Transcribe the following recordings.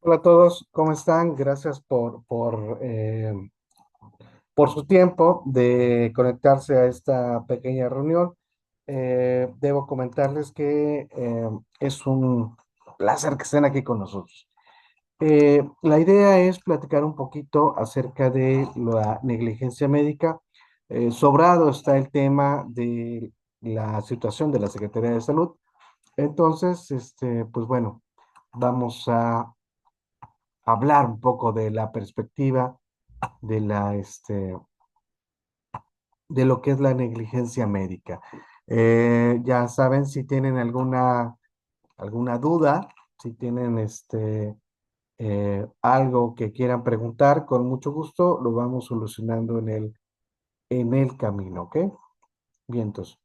Hola a todos, ¿cómo están? Gracias por su tiempo de conectarse a esta pequeña reunión. Debo comentarles que es un placer que estén aquí con nosotros. La idea es platicar un poquito acerca de la negligencia médica. Sobrado está el tema de la situación de la Secretaría de Salud. Entonces, pues bueno, vamos a hablar un poco de la perspectiva de de lo que es la negligencia médica. Ya saben, si tienen alguna duda, si tienen algo que quieran preguntar, con mucho gusto lo vamos solucionando en el camino, ¿ok? Bien, entonces.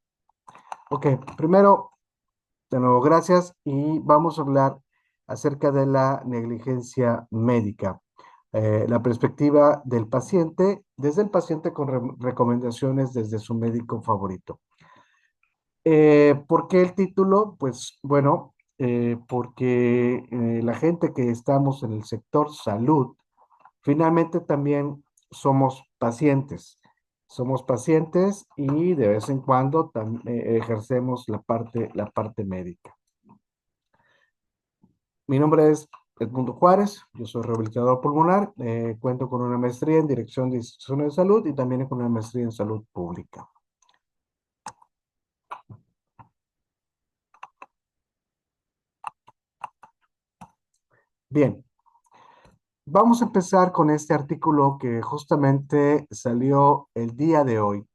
Ok, primero, de nuevo, gracias y vamos a hablar acerca de la negligencia médica. La perspectiva del paciente, desde el paciente con recomendaciones desde su médico favorito. ¿Por qué el título? Pues bueno, porque la gente que estamos en el sector salud, finalmente también somos pacientes. Somos pacientes y de vez en cuando ejercemos la parte médica. Mi nombre es Edmundo Juárez, yo soy rehabilitador pulmonar, cuento con una maestría en dirección de instituciones de salud y también con una maestría en salud pública. Bien, vamos a empezar con este artículo que justamente salió el día de hoy.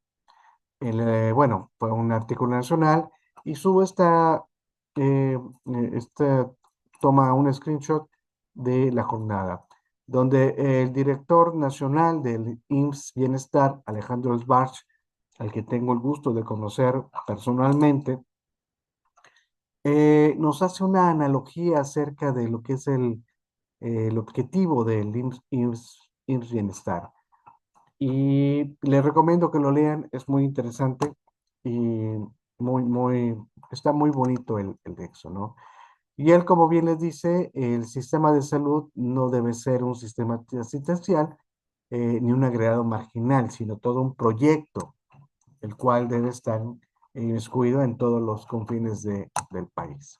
Bueno, fue un artículo nacional y subo toma un screenshot de la jornada, donde el director nacional del IMSS Bienestar, Alejandro Sbarch, al que tengo el gusto de conocer personalmente, nos hace una analogía acerca de lo que es el objetivo del IMSS Bienestar. Y les recomiendo que lo lean, es muy interesante y está muy bonito el texto, ¿no? Y él, como bien les dice, el sistema de salud no debe ser un sistema asistencial ni un agregado marginal, sino todo un proyecto, el cual debe estar inmiscuido en todos los confines del país.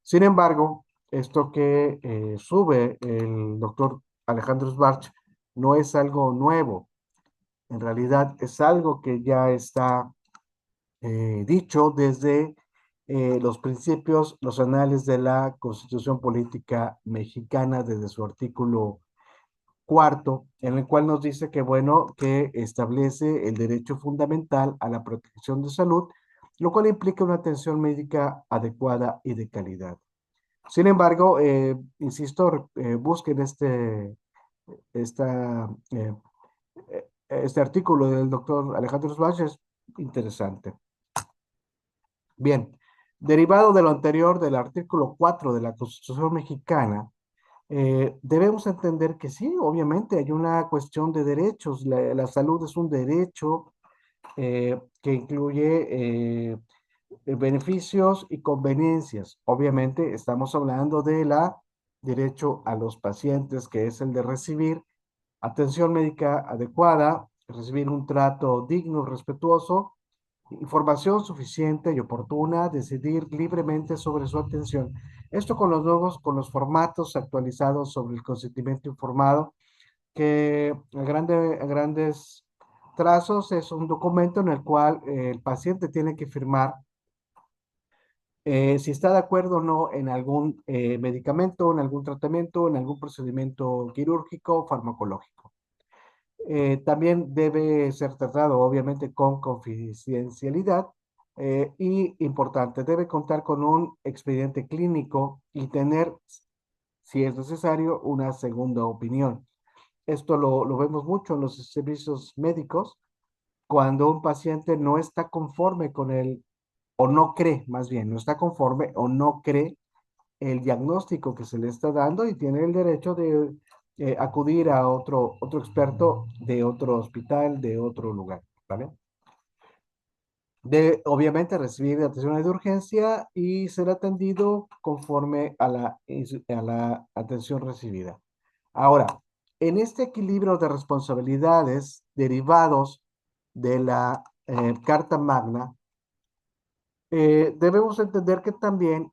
Sin embargo, esto que sube el doctor Alejandro Sbarch no es algo nuevo. En realidad es algo que ya está dicho desde los principios, los anales de la Constitución Política Mexicana, desde su artículo cuarto, en el cual nos dice que, bueno, que establece el derecho fundamental a la protección de salud, lo cual implica una atención médica adecuada y de calidad. Sin embargo, insisto, busquen esta, este artículo del doctor Alejandro Suárez, es interesante. Bien, derivado de lo anterior del artículo 4 de la Constitución mexicana, debemos entender que sí, obviamente hay una cuestión de derechos. La salud es un derecho que incluye beneficios y conveniencias. Obviamente estamos hablando de la derecho a los pacientes, que es el de recibir atención médica adecuada, recibir un trato digno, respetuoso, información suficiente y oportuna, decidir libremente sobre su atención. Esto con los formatos actualizados sobre el consentimiento informado, que a grandes trazos es un documento en el cual el paciente tiene que firmar si está de acuerdo o no en algún medicamento, en algún tratamiento, en algún procedimiento quirúrgico o farmacológico. También debe ser tratado, obviamente, con confidencialidad y, importante, debe contar con un expediente clínico y tener, si es necesario, una segunda opinión. Esto lo vemos mucho en los servicios médicos, cuando un paciente no está conforme con el, o no cree, más bien, no está conforme o no cree el diagnóstico que se le está dando y tiene el derecho de acudir a otro experto de otro hospital, de otro lugar, ¿vale? de obviamente recibir atención de urgencia y ser atendido conforme a la atención recibida. Ahora, en este equilibrio de responsabilidades derivados de la Carta Magna, debemos entender que también,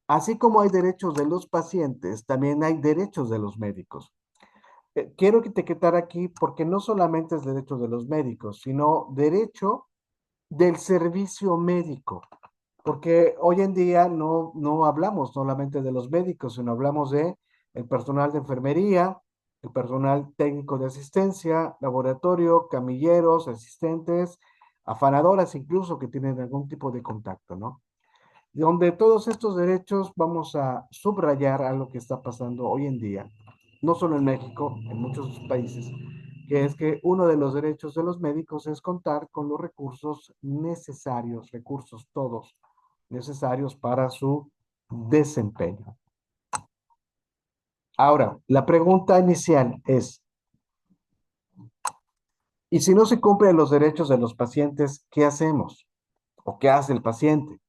así como hay derechos de los pacientes, también hay derechos de los médicos. Quiero etiquetar aquí porque no solamente es derecho de los médicos, sino derecho del servicio médico, porque hoy en día no hablamos solamente de los médicos, sino hablamos de el personal de enfermería, el personal técnico de asistencia, laboratorio, camilleros, asistentes, afanadoras incluso que tienen algún tipo de contacto, ¿no? Donde todos estos derechos vamos a subrayar a lo que está pasando hoy en día, no solo en México, en muchos países, que es que uno de los derechos de los médicos es contar con los recursos necesarios, recursos todos necesarios para su desempeño. Ahora, la pregunta inicial es, ¿y si no se cumplen los derechos de los pacientes, qué hacemos? ¿O qué hace el paciente?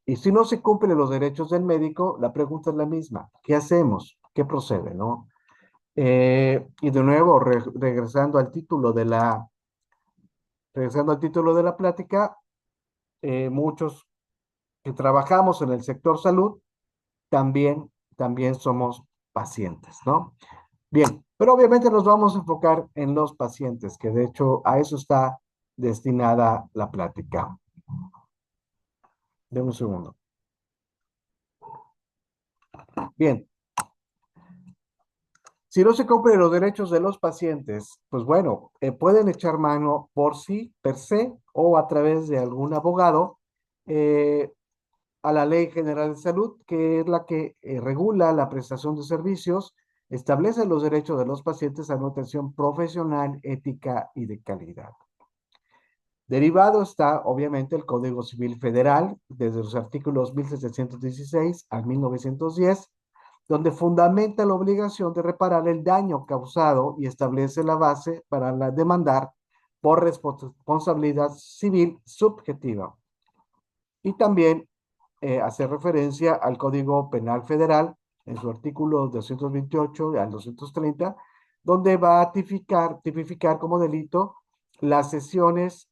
Y si no se cumplen los derechos del médico, la pregunta es la misma. ¿Qué hacemos? ¿Qué procede, no? Y de nuevo, regresando al título de la plática, muchos que trabajamos en el sector salud también somos pacientes, ¿no? Bien, pero obviamente nos vamos a enfocar en los pacientes, que de hecho a eso está destinada la plática. De un segundo. Bien, si no se cumplen los derechos de los pacientes, pues bueno, pueden echar mano por sí, per se, o a través de algún abogado, eh, a la Ley General de Salud, que es la que regula la prestación de servicios, establece los derechos de los pacientes a una atención profesional, ética y de calidad. Derivado está, obviamente, el Código Civil Federal, desde los artículos 1716 al 1910, donde fundamenta la obligación de reparar el daño causado y establece la base para demandar por responsabilidad civil subjetiva. Y también hace referencia al Código Penal Federal en su artículo 228 al 230, donde va a tipificar como delito las lesiones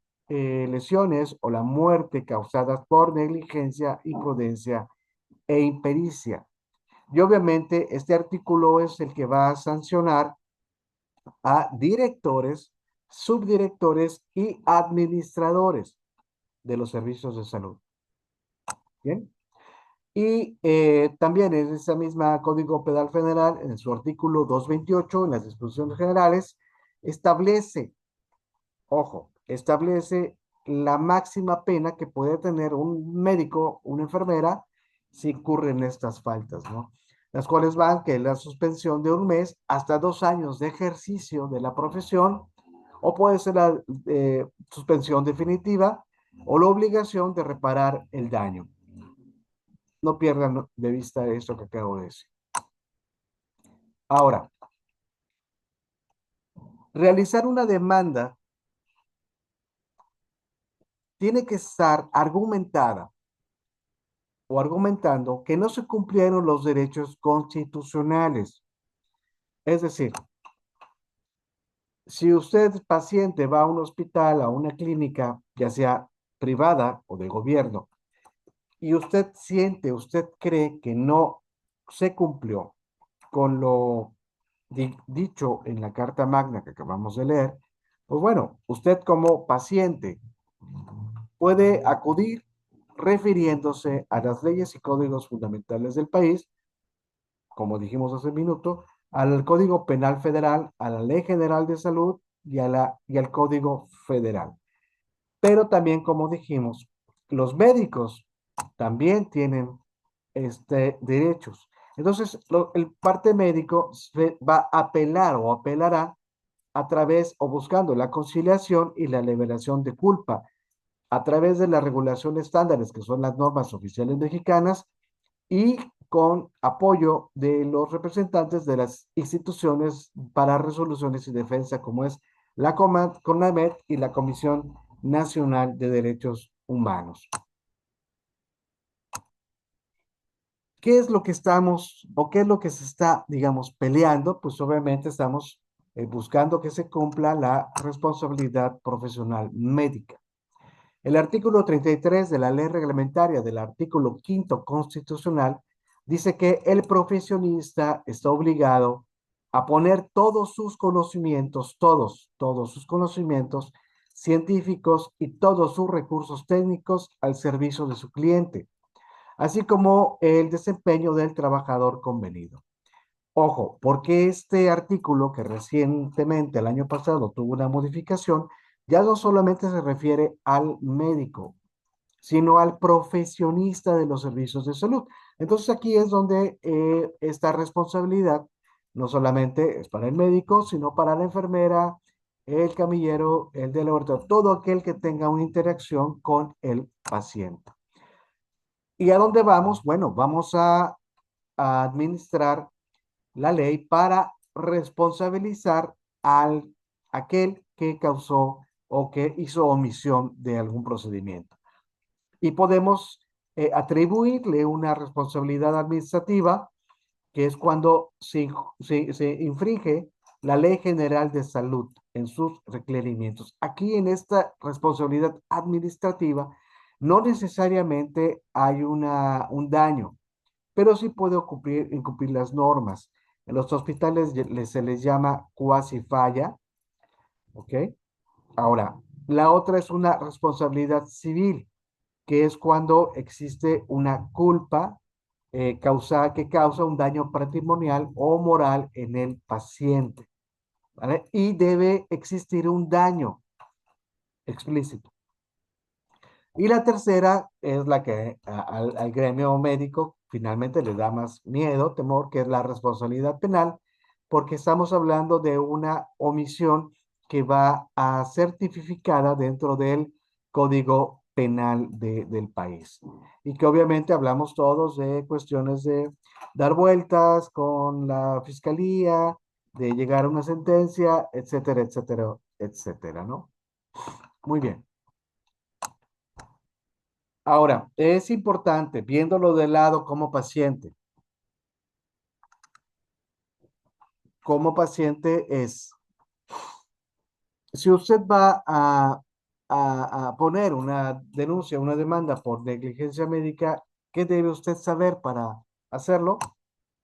o la muerte causadas por negligencia, imprudencia e impericia. Y obviamente este artículo es el que va a sancionar a directores, subdirectores y administradores de los servicios de salud. Bien. Y también en esa misma Código Penal Federal, en su artículo 228, en las disposiciones generales, establece, ojo, establece la máxima pena que puede tener un médico, una enfermera, si incurren estas faltas, ¿no? Las cuales van que la suspensión de un mes hasta 2 años de ejercicio de la profesión, o puede ser la suspensión definitiva o la obligación de reparar el daño. No pierdan de vista esto que acabo de decir. Ahora, realizar una demanda tiene que estar argumentada o argumentando que no se cumplieron los derechos constitucionales. Es decir, si usted, paciente, va a un hospital, a una clínica, ya sea privada o de gobierno, y usted cree que no se cumplió con lo dicho en la Carta Magna que acabamos de leer, pues bueno, usted como paciente puede acudir refiriéndose a las leyes y códigos fundamentales del país, como dijimos hace un minuto, al Código Penal Federal, a la Ley General de Salud y al Código Federal. Pero también, como dijimos, los médicos también tienen derechos. Entonces, el parte médico va a apelar o apelará a través o buscando la conciliación y la liberación de culpa a través de la regulación estándares, que son las normas oficiales mexicanas, y con apoyo de los representantes de las instituciones para resoluciones y defensa, como es la CONAMED y la Comisión Nacional de Derechos Humanos. ¿Qué es lo que estamos o qué es lo que se está, digamos, peleando? Pues obviamente estamos buscando que se cumpla la responsabilidad profesional médica. El artículo 33 de la ley reglamentaria del artículo quinto constitucional dice que el profesionista está obligado a poner todos sus conocimientos, todos sus conocimientos científicos y todos sus recursos técnicos al servicio de su cliente, así como el desempeño del trabajador convenido. Ojo, porque este artículo que recientemente, el año pasado, tuvo una modificación, ya no solamente se refiere al médico, sino al profesionista de los servicios de salud. Entonces aquí es donde esta responsabilidad no solamente es para el médico, sino para la enfermera, el camillero, el del laboratorio, todo aquel que tenga una interacción con el paciente. ¿Y a dónde vamos? Bueno, vamos a administrar la ley para responsabilizar al aquel que causó o que hizo omisión de algún procedimiento. Y podemos atribuirle una responsabilidad administrativa, que es cuando se infringe la Ley General de Salud en sus requerimientos. Aquí en esta responsabilidad administrativa no necesariamente hay un daño, pero sí puede incumplir las normas. En los hospitales se les llama cuasi falla, ¿ok? Ahora, la otra es una responsabilidad civil, que es cuando existe una culpa que causa un daño patrimonial o moral en el paciente, ¿vale? Y debe existir un daño explícito. Y la tercera es la que al gremio médico finalmente le da más miedo, temor, que es la responsabilidad penal, porque estamos hablando de una omisión que va a ser tipificada dentro del Código Penal del país. Y que obviamente hablamos todos de cuestiones de dar vueltas con la fiscalía, de llegar a una sentencia, etcétera, etcétera, etcétera, ¿no? Muy bien. Ahora, es importante, viéndolo de lado como paciente es, si usted va a poner una denuncia, una demanda por negligencia médica, ¿qué debe usted saber para hacerlo?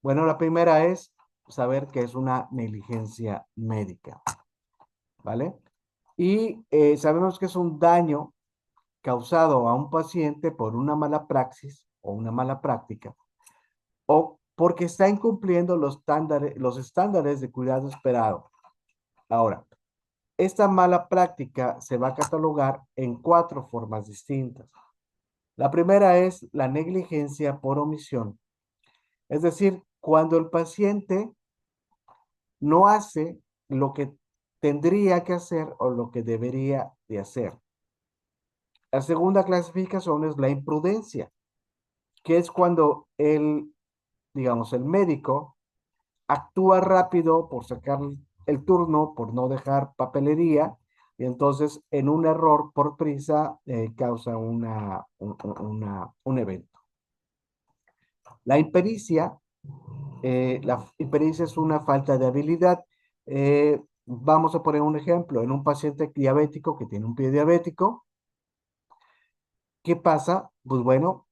Bueno, la primera es saber que es una negligencia médica, ¿vale? Y sabemos que es un daño causado a un paciente por una mala praxis o una mala práctica o porque está incumpliendo los estándares de cuidado esperado. Ahora, esta mala práctica se va a catalogar en cuatro formas distintas. La primera es la negligencia por omisión, es decir, cuando el paciente no hace lo que tendría que hacer o lo que debería de hacer. La segunda clasificación es la imprudencia, que es cuando digamos, el médico actúa rápido por sacar el turno, por no dejar papelería, y entonces en un error por prisa causa un evento. La impericia es una falta de habilidad. Vamos a poner un ejemplo, en un paciente diabético que tiene un pie diabético, ¿qué pasa? Pues bueno,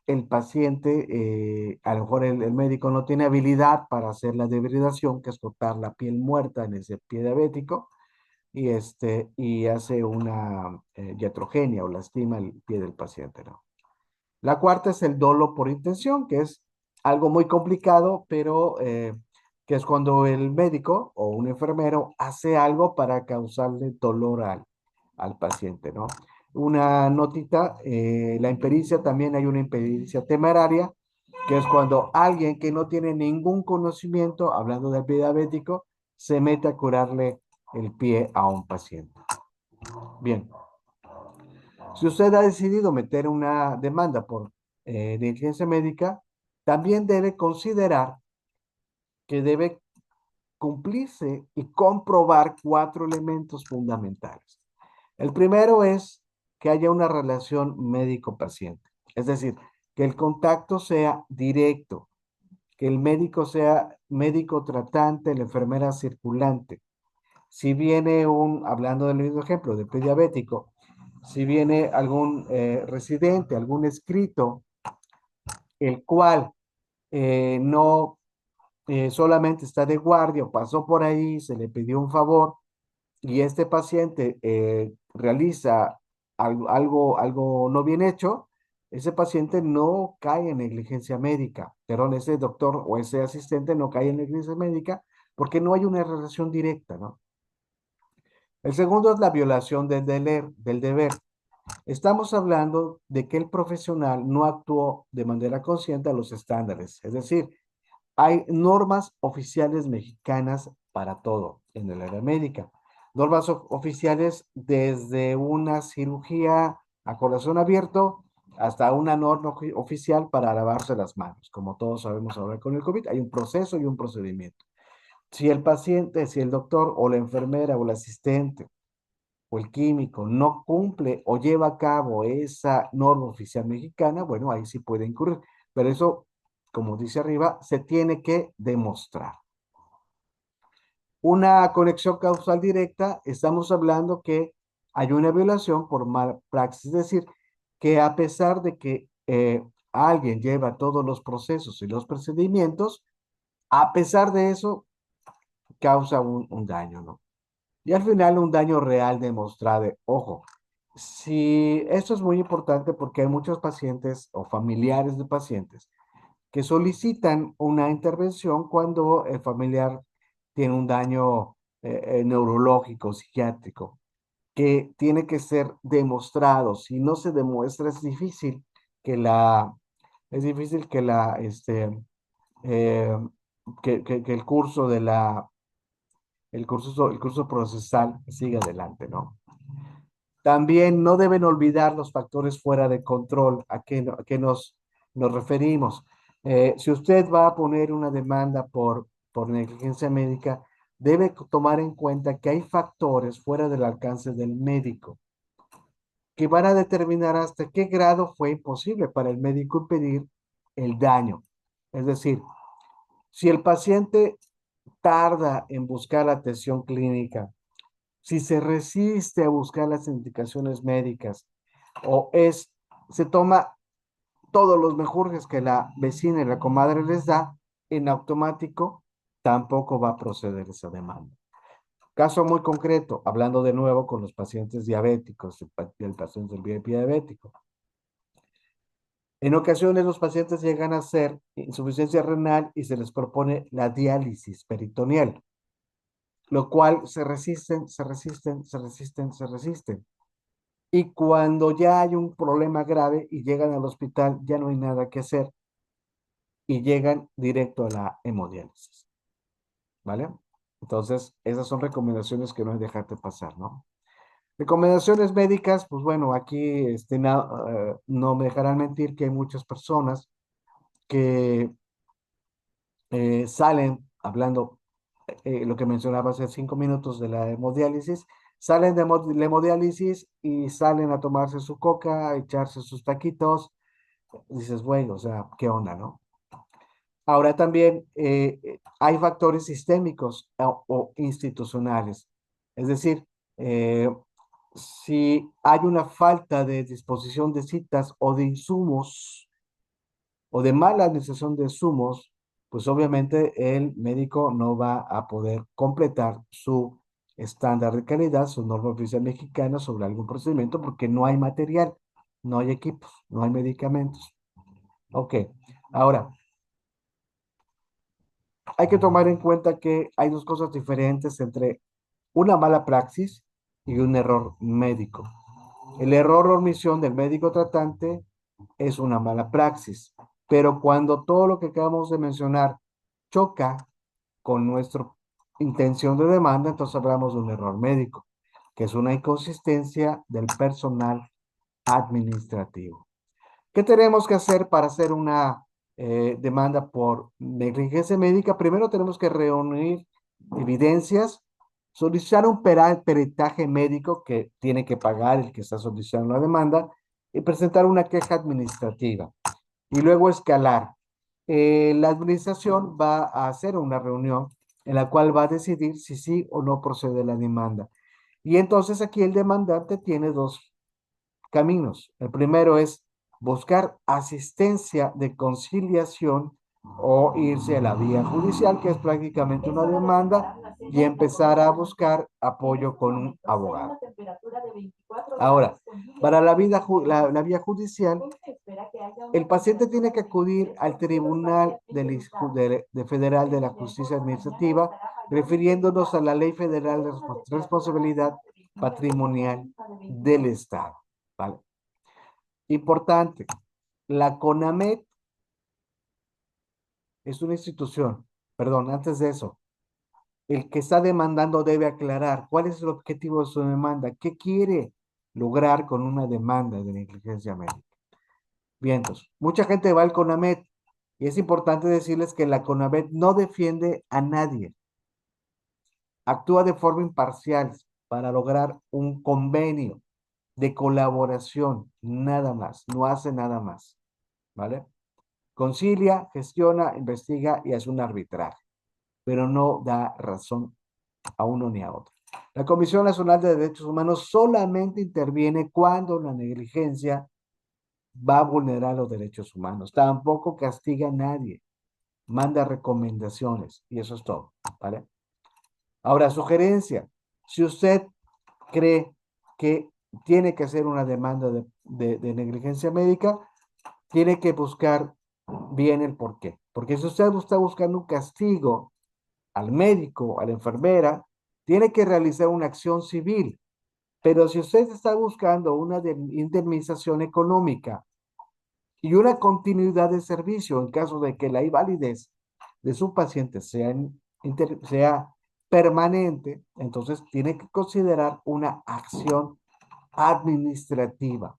el paciente, a lo mejor el médico no tiene habilidad para hacer la debridación, que es cortar la piel muerta en ese pie diabético, y hace una iatrogenia o lastima el pie del paciente, ¿no? La cuarta es el dolo por intención, que es algo muy complicado, pero que es cuando el médico o un enfermero hace algo para causarle dolor al paciente, ¿no? Una notita, la impericia también hay una impericia temeraria, que es cuando alguien que no tiene ningún conocimiento, hablando del pie diabético, se mete a curarle el pie a un paciente. Bien, si usted ha decidido meter una demanda por negligencia médica, también debe considerar que debe cumplirse y comprobar cuatro elementos fundamentales. El primero es que haya una relación médico-paciente, es decir, que el contacto sea directo, que el médico sea médico tratante, la enfermera circulante. Si viene hablando del mismo ejemplo, de prediabético, si viene algún residente, algún escrito, el cual no solamente está de guardia o pasó por ahí, se le pidió un favor y este paciente realiza algo no bien hecho, ese paciente no cae en negligencia médica, perdón, ese doctor o ese asistente no cae en negligencia médica porque no hay una relación directa, ¿no? El segundo es la violación del deber. Estamos hablando de que el profesional no actuó de manera consciente a los estándares, es decir, hay normas oficiales mexicanas para todo en el área médica. Normas oficiales desde una cirugía a corazón abierto hasta una norma oficial para lavarse las manos. Como todos sabemos ahora con el COVID, hay un proceso y un procedimiento. Si el paciente, si el doctor o la enfermera o el asistente o el químico no cumple o lleva a cabo esa norma oficial mexicana, bueno, ahí sí puede incurrir. Pero eso, como dice arriba, se tiene que demostrar. Una conexión causal directa, estamos hablando que hay una violación por mal praxis, es decir, que a pesar de que alguien lleva todos los procesos y los procedimientos, a pesar de eso, causa un daño, ¿no? Y al final un daño real demostrado. Ojo, si esto es muy importante porque hay muchos pacientes o familiares de pacientes que solicitan una intervención cuando el familiar tiene un daño neurológico, psiquiátrico, que tiene que ser demostrado. Si no se demuestra, es difícil eh, que el curso el curso procesal siga adelante, ¿no? También no deben olvidar los factores fuera de control. A qué nos referimos? Si usted va a poner una demanda por negligencia médica, debe tomar en cuenta que hay factores fuera del alcance del médico que van a determinar hasta qué grado fue imposible para el médico impedir el daño. Es decir, si el paciente tarda en buscar la atención clínica, si se resiste a buscar las indicaciones médicas o se toma todos los menjurjes que la vecina y la comadre les da, en automático tampoco va a proceder esa demanda. Caso muy concreto, hablando de nuevo con los pacientes diabéticos, el paciente del VIP diabético. En ocasiones los pacientes llegan a hacer insuficiencia renal y se les propone la diálisis peritoneal, lo cual se resisten, se resisten, se resisten, se resisten. Y cuando ya hay un problema grave y llegan al hospital, ya no hay nada que hacer y llegan directo a la hemodiálisis, ¿vale? Entonces, esas son recomendaciones que no hay que dejarte pasar, ¿no? Recomendaciones médicas, pues bueno, aquí no me dejarán mentir que hay muchas personas que salen, hablando lo que mencionaba hace 5 minutos de la hemodiálisis, salen de la hemodiálisis y salen a tomarse su coca, a echarse sus taquitos. Dices, bueno, o sea, ¿qué onda, no? Ahora también hay factores sistémicos o institucionales. Es decir, eh, si hay una falta de disposición de citas o de insumos o de mala administración de insumos, pues obviamente el médico no va a poder completar su estándar de calidad, su norma oficial mexicana sobre algún procedimiento porque no hay material, no hay equipos, no hay medicamentos. Ok, ahora, hay que tomar en cuenta que hay dos cosas diferentes entre una mala praxis y un error médico. El error o omisión del médico tratante es una mala praxis, pero cuando todo lo que acabamos de mencionar choca con nuestra intención de demanda, entonces hablamos de un error médico, que es una inconsistencia del personal administrativo. ¿Qué tenemos que hacer para hacer una demanda por negligencia médica? Primero tenemos que reunir evidencias solicitar un peritaje médico que tiene que pagar el que está solicitando la demanda y presentar una queja administrativa y luego escalar. La administración va a hacer una reunión en la cual va a decidir si sí o no procede la demanda. Y entonces aquí el demandante tiene dos caminos. El primero es buscar asistencia de conciliación o irse a la vía judicial, que es prácticamente una demanda, y empezar a buscar apoyo con un abogado. Ahora, para la vía judicial, el paciente tiene que acudir al Tribunal Federal de la Justicia Administrativa, refiriéndonos a la Ley Federal de Responsabilidad Patrimonial del Estado. ¿Vale? Importante, la CONAMED es una institución, perdón, antes de eso, el que está demandando debe aclarar cuál es el objetivo de su demanda, qué quiere lograr con una demanda de negligencia médica. Bien, entonces, mucha gente va al CONAMED y es importante decirles que la CONAMED no defiende a nadie, actúa de forma imparcial para lograr un convenio de colaboración, nada más, no hace nada más, ¿vale? Concilia, gestiona, investiga y hace un arbitraje, pero no da razón a uno ni a otro. La Comisión Nacional de Derechos Humanos solamente interviene cuando la negligencia va a vulnerar los derechos humanos. Tampoco castiga a nadie, manda recomendaciones y eso es todo, ¿vale? Ahora, sugerencia, si usted cree que tiene que hacer una demanda de negligencia médica, tiene que buscar bien el por qué. Porque si usted está buscando un castigo al médico, a la enfermera, tiene que realizar una acción civil. Pero si usted está buscando una indemnización económica y una continuidad de servicio en caso de que la invalidez de su paciente sea permanente, entonces tiene que considerar una acción administrativa.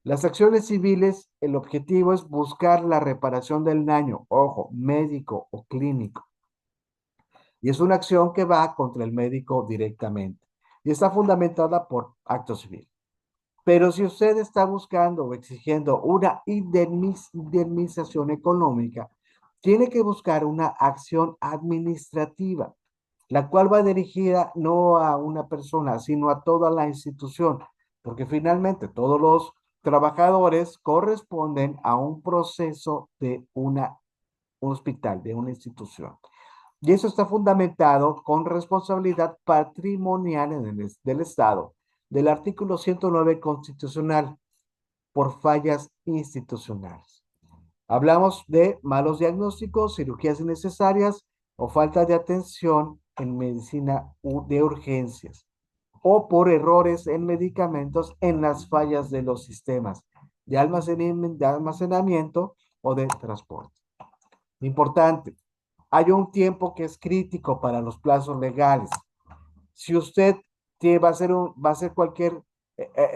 Las acciones civiles, el objetivo es buscar la reparación del daño, ojo, médico o clínico. Y es una acción que va contra el médico directamente. Y está fundamentada por acto civil. Pero si usted está buscando o exigiendo una indemnización económica, tiene que buscar una acción administrativa, la cual va dirigida no a una persona, sino a toda la institución, porque finalmente todos los trabajadores corresponden a un proceso de un hospital, de una institución. Y eso está fundamentado con responsabilidad patrimonial del Estado, del artículo 109 constitucional, por fallas institucionales. Hablamos de malos diagnósticos, cirugías innecesarias o falta de atención en medicina de urgencias o por errores en medicamentos en las fallas de los sistemas de almacenamiento o de transporte. Importante, hay un tiempo que es crítico para los plazos legales. Si usted va a hacer cualquier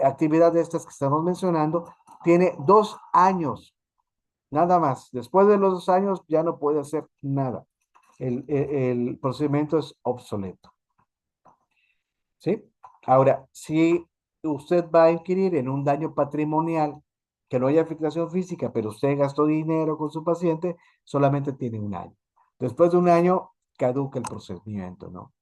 actividad de estas que estamos mencionando, tiene 2 años, nada más. Después de los 2 años ya no puede hacer nada. El procedimiento es obsoleto. ¿Sí? Ahora, si usted va a inquirir en un daño patrimonial, que no haya afectación física, pero usted gastó dinero con su paciente, solamente tiene 1 año. Después de 1 año, caduca el procedimiento, ¿no?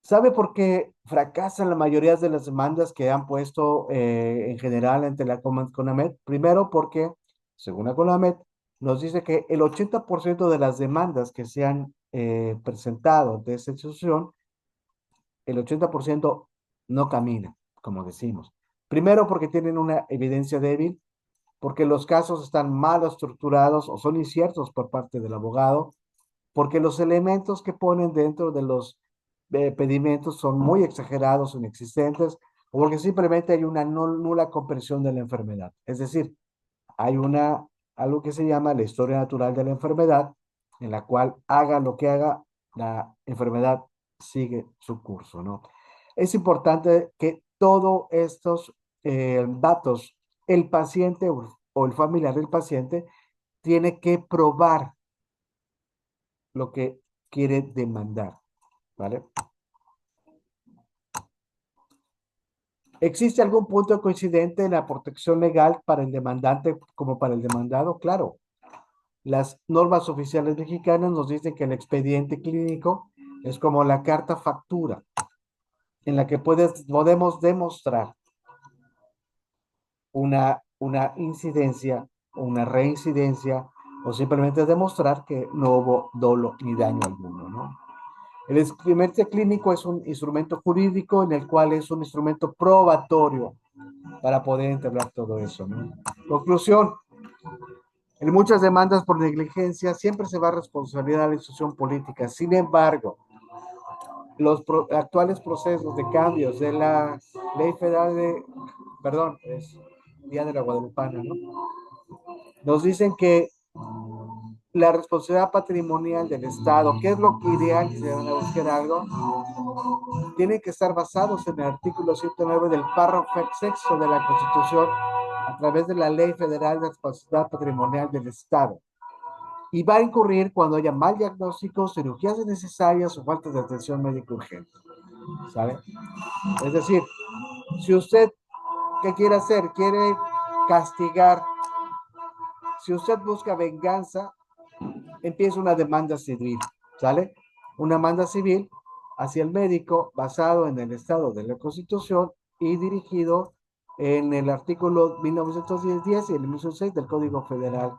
¿Sabe por qué fracasan la mayoría de las demandas que han puesto en general ante la CONAMED? Primero porque, según la CONAMED, nos dice que el 80% de las demandas que se han presentado ante esta institución, el 80% no camina, como decimos. Primero porque tienen una evidencia débil, porque los casos están mal estructurados o son inciertos por parte del abogado, porque los elementos que ponen dentro de los pedimentos son muy exagerados o inexistentes, o porque simplemente hay una nula comprensión de la enfermedad. Es decir, hay algo que se llama la historia natural de la enfermedad, en la cual haga lo que haga, la enfermedad sigue su curso, ¿no? Es importante que todos estos datos, el paciente o el familiar del paciente tiene que probar lo que quiere demandar, ¿vale? ¿Existe algún punto coincidente en la protección legal para el demandante como para el demandado? Claro. Las normas oficiales mexicanas nos dicen que el expediente clínico es como la carta factura, en la que podemos demostrar una incidencia o una reincidencia o simplemente demostrar que no hubo dolo ni daño alguno, ¿no? El expediente clínico es un instrumento jurídico en el cual es un instrumento probatorio para poder entablar todo eso, ¿no? Conclusión, en muchas demandas por negligencia siempre se va a responsabilizar a la institución política. Sin embargo, los actuales procesos de cambios de la ley federal de, perdón, es Día de la Guadalupana, ¿no? Nos dicen que la responsabilidad patrimonial del Estado, que es lo que ideal si se van a buscar algo, tienen que estar basados en el artículo 109 del párrafo sexto de la Constitución a través de la Ley Federal de Responsabilidad Patrimonial del Estado. Y va a incurrir cuando haya mal diagnóstico, cirugías innecesarias o falta de atención médica urgente. ¿Sabe? Es decir, si usted, ¿qué quiere hacer? Quiere castigar. Si usted busca venganza, empieza una demanda civil, ¿sale? Una demanda civil hacia el médico basado en el estado de la Constitución y dirigido en el artículo 1910 y el 1906 del Código Federal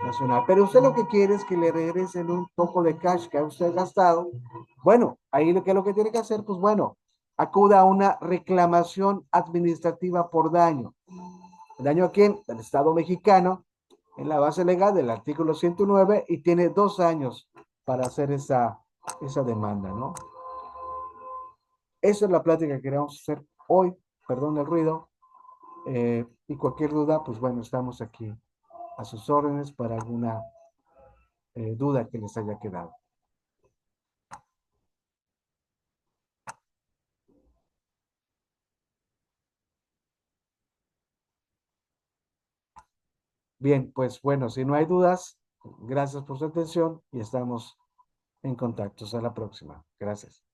Nacional. Pero usted lo que quiere es que le regresen un poco de cash que ha usted gastado. Bueno, ahí lo que tiene que hacer, pues bueno, acuda a una reclamación administrativa por daño. ¿Daño a quién? Al Estado mexicano, en la base legal del artículo 109 y tiene 2 años para hacer esa demanda, ¿no? Esa es la plática que queríamos hacer hoy, perdón el ruido, y cualquier duda, pues bueno, estamos aquí a sus órdenes para alguna duda que les haya quedado. Bien, pues bueno, si no hay dudas, gracias por su atención y estamos en contacto. Hasta la próxima. Gracias.